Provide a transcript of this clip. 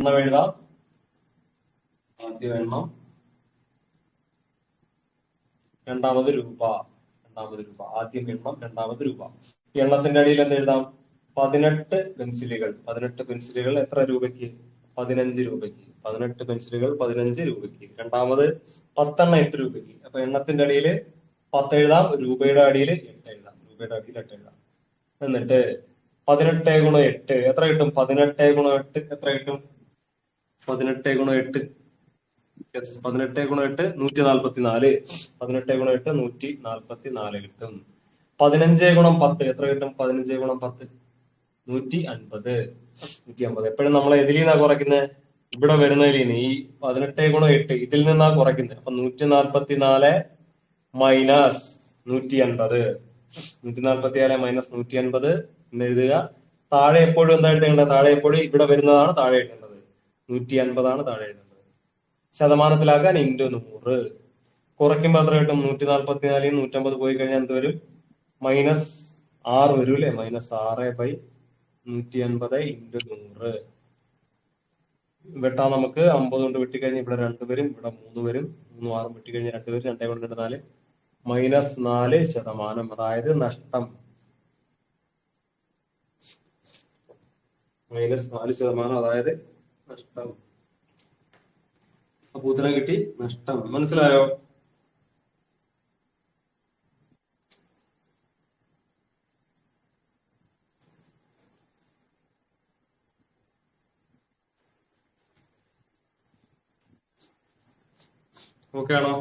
എണ്ണം എഴുതാം. ആദ്യം എണ്ണം, രണ്ടാമത് രൂപ. ആദ്യം എണ്ണം, രണ്ടാമത് രൂപ. എണ്ണത്തിന്റെ അടിയിൽ എന്ത് എഴുതാം? 18 പെൻസിലുകൾ. 18 പെൻസിലുകൾ എത്ര രൂപയ്ക്ക്? 15 രൂപയ്ക്ക്. 18 പെൻസിലുകൾ 15 രൂപയ്ക്ക്. രണ്ടാമത് 10 എണ്ണം 8 രൂപയ്ക്ക്. അപ്പൊ എണ്ണത്തിന്റെ അടിയിൽ 10 എഴുതാം, രൂപയുടെ അടിയിൽ 8 എഴുതാം. എന്നിട്ട് 18 ഗുണം 8 എത്ര കിട്ടും? 18 ഗുണം 8 എത്ര കിട്ടും? 18 ഗുണം 8 18 ഗുണം 8 144. 18 ഗുണം 8 144 കിട്ടും. 15 ഗുണം 10 എത്ര കിട്ടും? 15 ഗുണം 10 150. എപ്പോഴും നമ്മൾ എതിൽ നിന്നാ കുറയ്ക്കുന്നത്? ഇവിടെ വരുന്നതിൽ ഈ 18 ഗുണം 8 ഇതിൽ നിന്നാ കുറയ്ക്കുന്നത്. അപ്പൊ 144 മൈനസ് 150. 144 മൈനസ് 150 എന്ന് എഴുതുക. താഴെ എപ്പോഴും എന്താ എഴുതേണ്ടത്? താഴെ എപ്പോഴും ഇവിടെ വരുന്നതാണ് താഴെ എഴുതേണ്ടത്. 150 ആണ് താഴെ എഴുതേണ്ടത്. ശതമാനത്തിലാക്കാൻ ഇൻറ്റു 100. കുറയ്ക്കുമ്പോ എത്ര കിട്ടും? 144 150 പോയി കഴിഞ്ഞാൽ എന്ത് വരും? -6 വരും അല്ലെ? -6/150 ഇൻറ്റു 100. വെട്ടാൻ നമുക്ക് 50 കൊണ്ട് വെട്ടിക്കഴിഞ്ഞാൽ ഇവിടെ 2 വരും, ഇവിടെ 3 വരും. 3 6 വെട്ടിക്കഴിഞ്ഞാൽ 2 വരും. 2 കൊണ്ട് 2 4 -4%. അതായത് നഷ്ടം. -4%, അതായത് നഷ്ടം. അപ്പൊ ഉത്തരം കിട്ടി, നഷ്ടം. മനസ്സിലായോ? ഓക്കെ ആണോ?